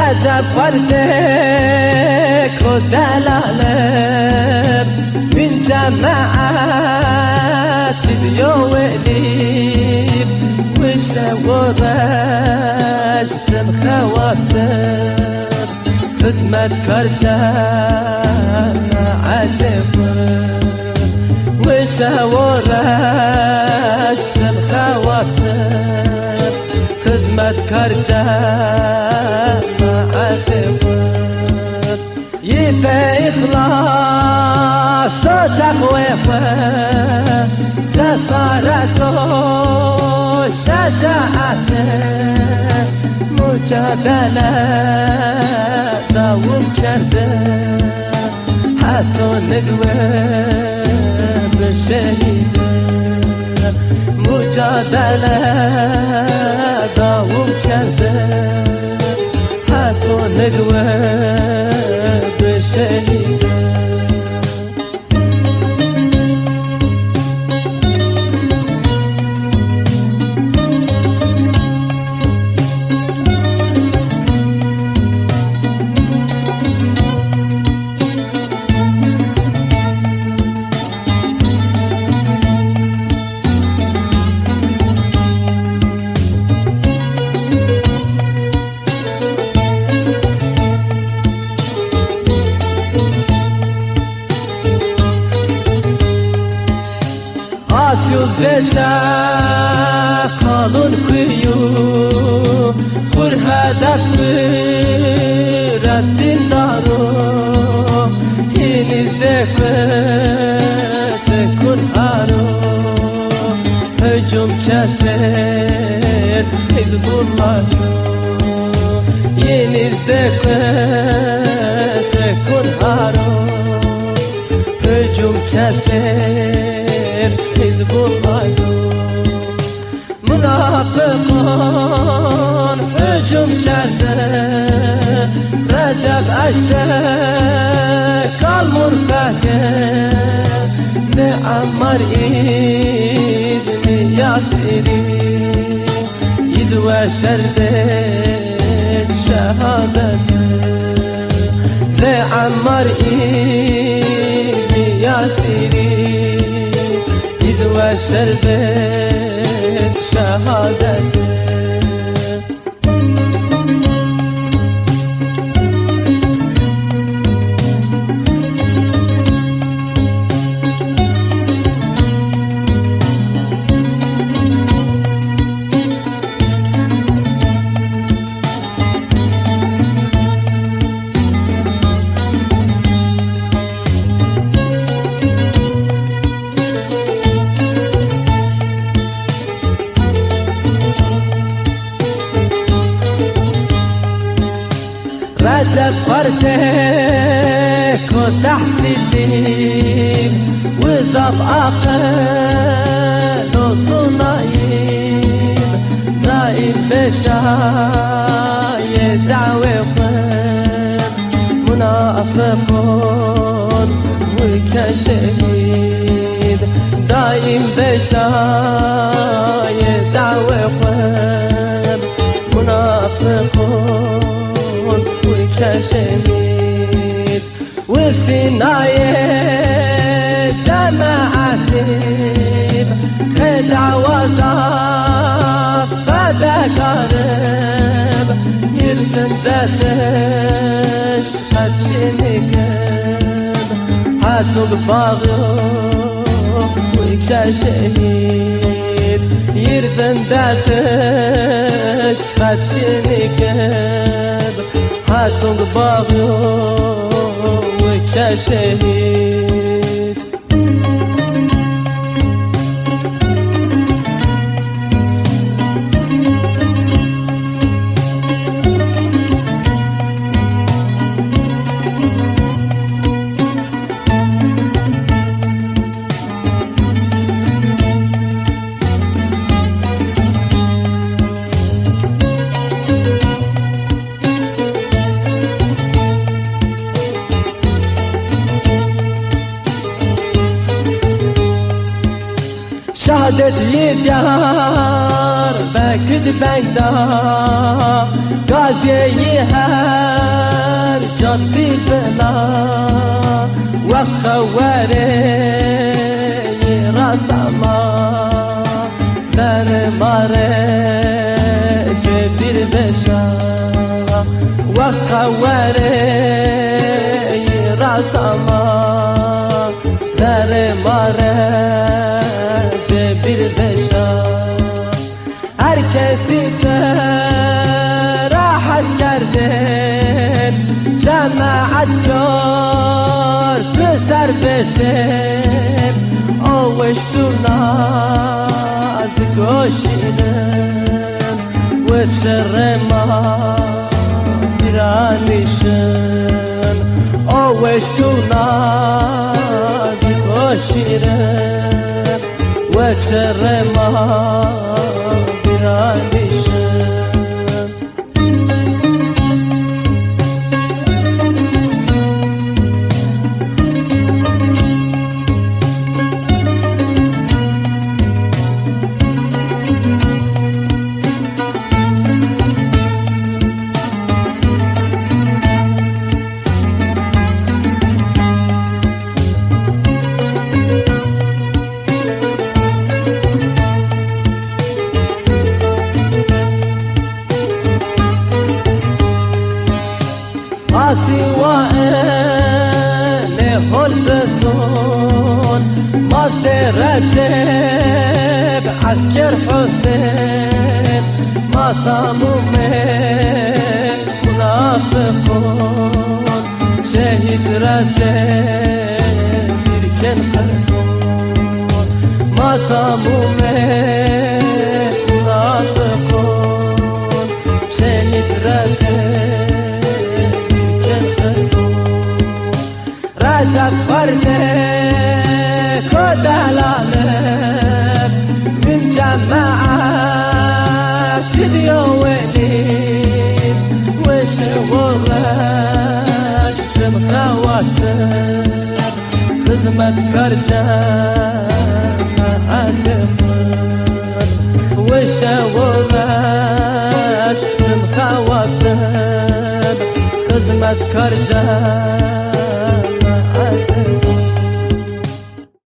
رجب فردك ودلالب من جماعات اليواليب وشورشتم خواتر خدمت كرجم عدفر وشورشتم خواتر خدمت كرجم عدفر يبقى إخلاص وتقوى جسارة وشجاعة مجادلة دوم کرده حتی نگوه بشهیده مجادله دوم کرده حتی نگوه بشهیده زيتا قانون كيو خور هدف رد النارو هيني زكت كن هارو هجوم كسر حزب الله يني زكت كن هارو هجوم كسر حزب الله منافقان هجوم کرده رجب اشتک المرفقه ز عمار ابن یاسری ید و شربت شهادت ز عمار ابن یاسری وشربت شهادته رجب فردك وتحسيني وظف عقل وصنايب نائب بشاي دعوة منافقون وكشهيد دايم بشاي دعوة منافقون كشهيد وفي ناية جماعتي خدع وظف فدا قرب يربن داتش خدشنكب حتو باغو وكشهيد يربن داتش خدشنكب حتى باغو وكشهيد رنگدا گازی هر جادی بلا وقت خواره راسما سر ماره جبیر بشا وقت خواره راسما سر ماره جبیر بشا هر کسی که راحت کردن جماعت یار بسر بشن آوش تو ناز گوشیدن و چر ما میرانیشن آوش تو ناز گوشیدن و چر ما سوائل هل بزون ما رجب عسكر حسين ما تموم منافقون شهيد رجب يركن قلبون ما تموم منافقون شهيد رجب رجب فرده كدلالب من جماعات ديوالين وش ورش تم خواتر خدمت كرجان هدمر وش ورش تم خواتر خدمت كرجان